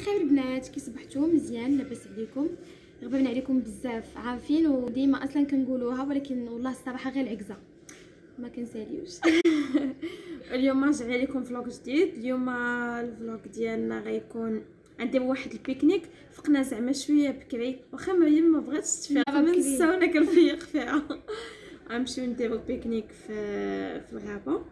الخير البنات، كي صبحتوا مزيان؟ لاباس عليكم؟ غبنا عليكم بزاف عارفين، وديما اصلا كنقولوها، ولكن والله الصراحه غير العكزه ما كنساليوش. اليوم راجع لكم فلوق جديد. اليوم الفلوق ديالنا غيكون ندير واحد البيكنيك. فقنا زعما شويه بكري، واخا مريم ما بغاتش تفيق من الساعه وانا كنفيق فيها. غنمشيو نديرو بيكنيك في الغابه،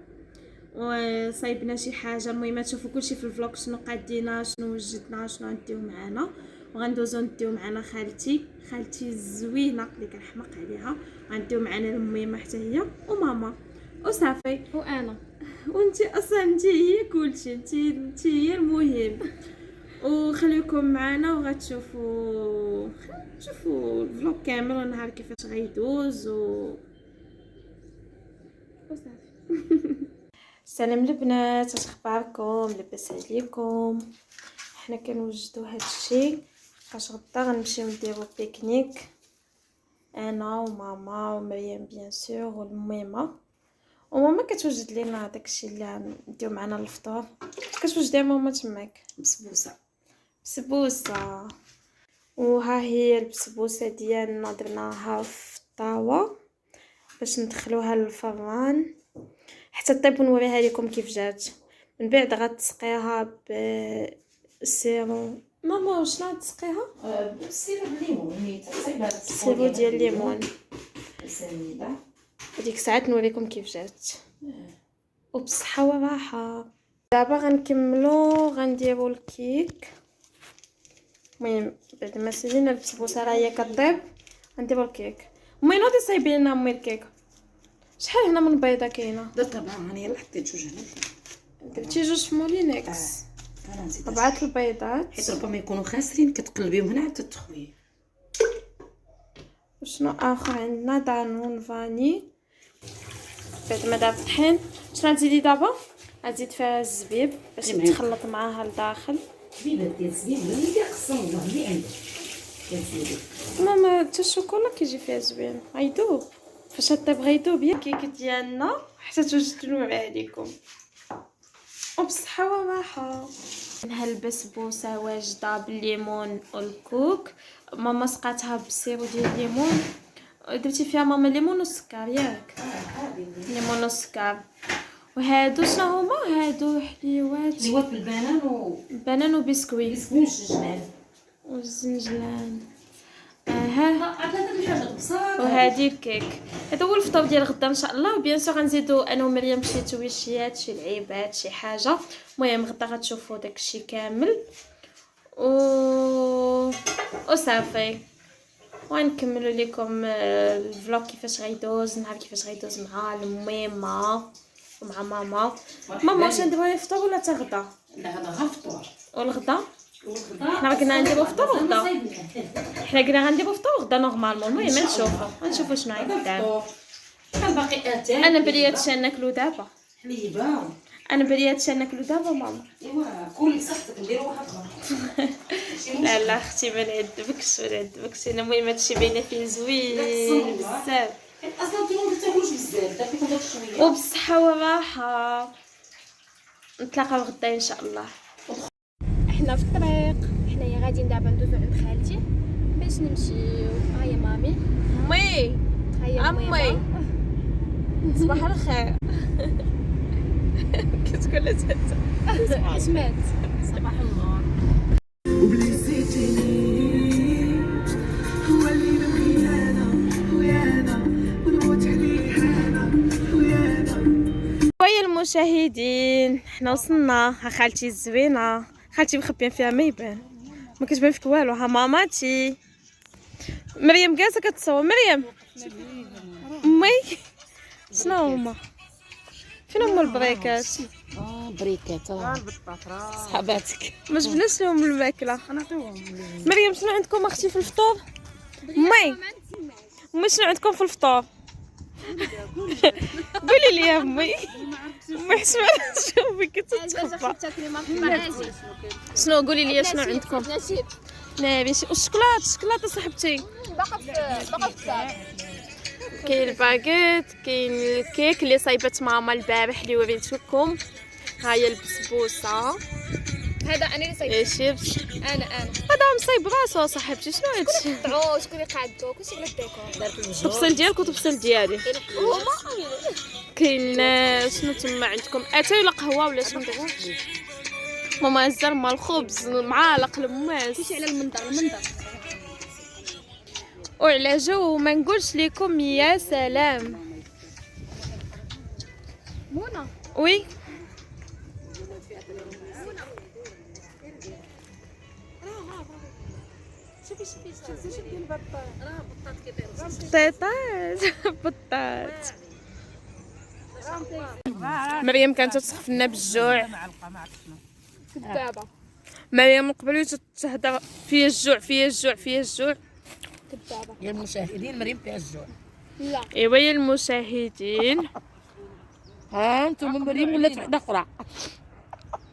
وصايبنا شي حاجه. المهم تشوفوا كلشي في الفلوق، شنو قادينا، شنو وجدنا، شنو غنديو معانا. وغندوزو نديو معانا خالتي الزوينه اللي كنحماق عليها، غنديو معانا الميمه حتى هي، وماما، وصافي، وانا وانتي اصلا انتي هي كلشي، انتي هي المهم. وخليكم معنا وغتشوفوا الفلوق كامل والنهار كيفاش غيدوز وصافي. سلام البنات، اش اخباركم؟ لاباس عليكم؟ حنا كنوجدوا هذا الشيء فاش غدا غنمشيو نديرو بيكنيك، انا وماما ومريم بيان سور والميمه. وماما كتوجد لينا داكشي اللي نديو معنا الفطور. كتوجد يا ماما تماك بسبوسه. وها هي البسبوسه ديالنا، درناها في الطاوه باش ندخلوها للفران حتى طيب، ونوريها لكم كيف جات. من بعد غتسقيها بالسيرو. ماما شنو غتسقيها؟ بالسيرو الليمون، السيرو ديال الليمون. ديك الساعات نوريكم كيف جات. وبصحه وراحه. دابا غنكملوا غنديروا الكيك. المهم بعد ما سالينا البسبوسه راه هي كطيب، غنديروا الكيك. امي نوضي صايبي لنا امي الكيك. شحال هنا من بيضه كاينه؟ طبعا انا يلا حطيت جوج هنا، درتي جوج في مولينكس. انا نزيد 4 البيضات، حيت ربما يكونوا خاسرين، كتقلبيهم هنا حتى تخوي. وشنو اخر عندنا؟ دانون فاني. بعد ما دار الطحين شنو غتزيدي دابا؟ غتزيد فيها الزبيب باش تخلط معاها لداخل. زبيبه ديال الزبيب اللي دير خصهم والله اللي عندك ديال الزبيب. ماما حتى الشوكولا كيجي فيها زوين، غيدوب فاش طيب، غيدوب. يا الكيك ديالنا حتى توجد نوريها لكم. وبصحه وراحه. ها البسبوسه واجده بالليمون والكوك. ماما سقاتها بالسيرو ديال الليمون. درتي فيها ماما ليمون والسكر ياك؟ ليمون والسكر. وهادو شنو هما؟ هادو حليوات بالبنان وبسكويت والزنجلان. وهذه الكيك. هذا هو الفطور ديال غدا ان شاء الله. وبيان سور غنزيدو انا ومريم شي تويشيات، شي لعيبات، شي حاجه. المهم غدا غتشوفوا داكشي كامل وصافي. وغنكملوا لكم الفلوق كيفاش غيدوز، نهار كيفاش غيدوز مع الميمه ومع ماما. واش نديروا ليه فطور ولا حتى غدا؟ لا هذا غير فطور. والغدا حنا قلنا نديرو فطور غدا. حنا قلنا غنديرو فطور غدا نورمالمون. المهم نشوفوا شنو غيدار. كان باقي اتاي. انا بلي هادشي ناكلو دابا. حليبه. انا بلي هادشي ناكلو دابا ماما. ايوا كلي صحتك، نديرو واحد اخر. لا اختي ما نعذبكش انا. المهم هادشي باينه فيه زوين بزاف. اصلا انتو ما تاكلوش بزاف، دابا كندير شويه. وبصحه وراحه. نتلاقاو غدا ان شاء الله. حنا في الطريق، حنايا غاديين دابا ندوزو عند خالتي باش نمشيو. ها هي مامي. امي صباح الخير. كتقول لها سمعت صباح النور. وبليسيتيني هو اللي نبغي انا ونموت عليه انا ويا المشاهدين. حنا وصلنا. ها خالتي الزوينه، خالتي مخبيه فيها ما يبان، ما كتبان فيك والو. ها ماماتي مريم جالسه كتصور. مريم امي شنو هما؟ فين هما البريكات؟ بريكات صحاباتك ما جبناش لهم الماكله. مريم شنو عندكم اختي في الفطور؟ امي شنو عندكم في الفطور؟ قولي لي يا امي. حسبه شوفي كتتخبى. شنو قولي لي شنو عندكم؟ نبي الشوكولاته صاحبتي. كاين الباكيت، كاين الكيك اللي صايبت ماما البارح اللي وريتكم. ها هي البسبوسه هذا انا اللي صايب يا شيبس. انا هذا مصايب راسو صاحبتي. شنو هادشي؟ طعو شكون اللي قادو كلشي بلا الديكور الطبسيل ديالك وطبسيل ديالي. هما كاين شنو تما عندكم؟ اتاي ولا قهوه ولا شنو؟ ماما الزر مال الخبز معالق الماس كلشي على المنظر وعلى جو ما نقولش لكم يا سلام. منى وي بطاط مريم كانت تسخف لنا بالجوع. كذابه مريم من قبل تهضر فيا الجوع كذابه يا المشاهدين مريم فيها الجوع. لا ايوا يا المشاهدين. ها انتم مريم ولات وحده اخرى،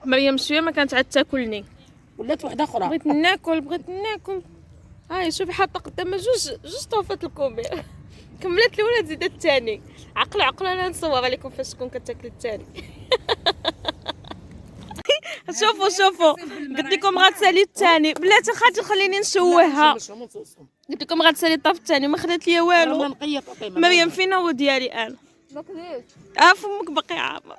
مريم شويه ما كانت عاد تاكلني. ولات وحده اخرى. بغيت ناكل. هاي شوفي حاطه قدامها جوج طوفات الكومير. كملت الاولى زيدت الثاني. عقلوا انا نصور لكم فاش تكون كتاكل الثاني. شوفوا قلت لكم غتسالي الثاني بلاتي خليني نشوهها. قلت لكم غتسالي الطرف الثاني ما خدات ليا والو. مريم فين هو ديالي انا؟ ما كذبتش فمك باقي عامر.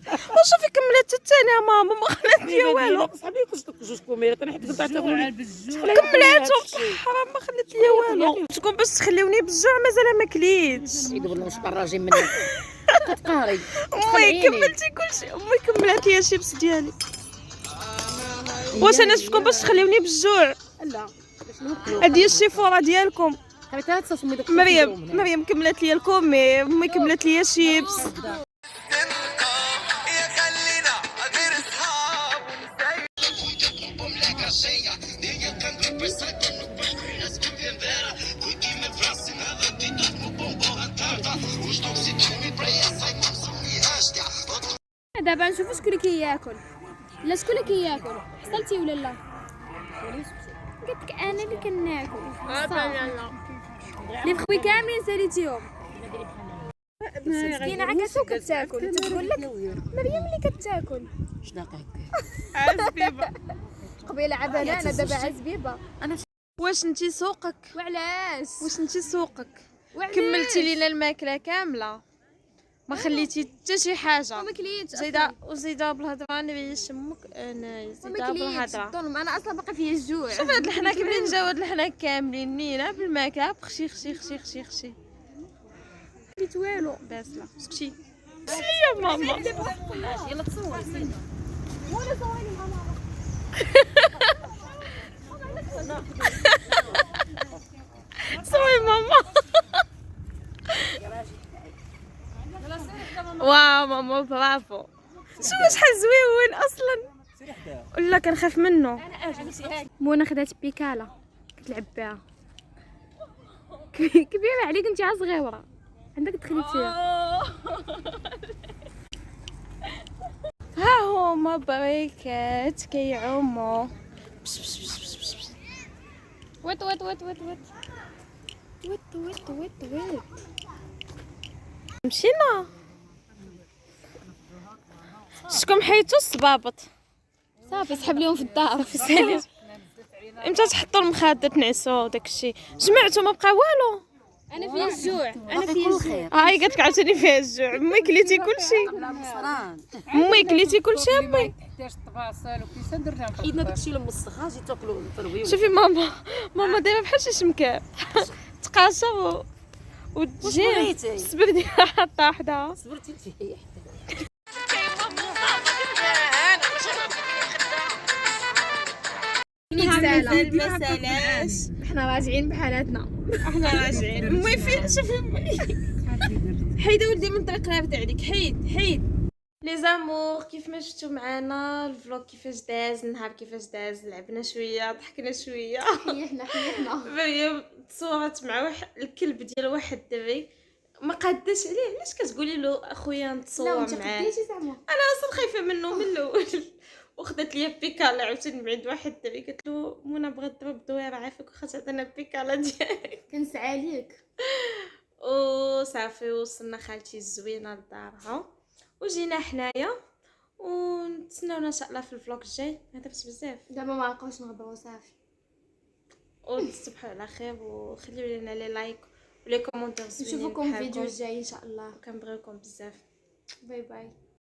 وشوفي كملت الثاني يا ماما ما خلات ليا والو. صاحبي كنت جوج كوميرات انا حيت قلت تاكلوا كملاتهم حرام ما خلات ليا والو. تكون باش تخليوني بالجوع مازال ما كليتش. يقولوا واش طراجين منك كتقهري. امي كملتي كلشي. امي كملت لي الشيبس ديالي. واش انا شفتكم باش تخليوني بالجوع؟ لا هادي الشيفوره ديالكم. خليتها تصومي داك مريم كملت لي الكومي. امي كملت لي الشيبس. دابا نشوفوا شكون اللي كياكل لا شكون اللي كياكل حصلتي ولا لا قلت لك انا اللي كناكل اللي خوي كاملين ساليتيهم مسكينه عكاسه وكتاكل تقول لك مريم اللي كتاكل شنو هكا عزبيبه قبيله عبانه دابا عزبيبه واش انتي سوقك؟ وعلاش واش انتي سوقك؟ وعلاش؟ كملتي لينا الماكله كامله ما خليتي حتى شي حاجه. وما كليتش زيدا بالهضره نريش امك انا زيدا وما كليتش بالهضره. انا اصلا باقي فيا الجوع شوف هاد الحناك منين جاو هاد الحناك كاملين نينا بالماكله خشي كليت والو باس لا سكتي يا ماما. يلا تصوري ولا صوالي مع ماما صوي ماما. واو ماما برافو. شوف شحال زويون اصلا ولا كنخاف منه. منى خدات بيكالا كتلعب بها كبيره عليك انت صغيره عندك تدخلي فيها ها هما بريكات كيعوموا. وات مشينا شكون حيتو الصبابط صافي سحب لهم في الدار سالي. امتى تحطوا المخده تنعسوا داكشي جمعتوا ما بقى والو. انا فيا الجوع انا فيا الجوع هاي قالت لك عاوتاني فيها الجوع. امي كليتي كلشي امي كليتي كلشي امي. كاش الطباصل وكيسان درنا حيدنا داكشي الموسخ اجي تاكلوا الفروي. شوفي ماما دايره بحال شي شمكان تقاشر وتجي الصبر ديالها حاطه وحدها. صبرتي فيه مسالاش حنا راجعين بحالاتنا احنا راجعين. امي فين شوفي امي حيد ولدي من طريق الهبط عليك. حيد لي زامور. كيف ما شفتوا معنا الفلوق كيفاش داز النهار كيفاش داز لعبنا شويه ضحكنا شويه. حيحنا مريم تصورت مع الكلب ديال واحد الدري ما قاداش عليه. علاش كتقولي له اخويا نتصور معاه؟ زعما انا اصلا خايفه منه من الاول. وخدت ليا بيكالا عاوتاني من عند واحد الدري قالت له منى بغات تضرب دويره عافاك وخا تعطينا بيكالا ديالك. كنسعى عليك وصافي وصلنا خالتي الزوينه لدارها وجينا حنايا ونتسناونا ان شاء الله في الفلوق الجاي. هدفت بزاف دابا ما بقاوش نهضروا صافي. وتصبحوا على خير وخليو لنا لي لايك ولي كومونتير زوينين نشوفكم في الفيديو الجاي ان شاء الله. كنبغيوكم بزاف. باي باي.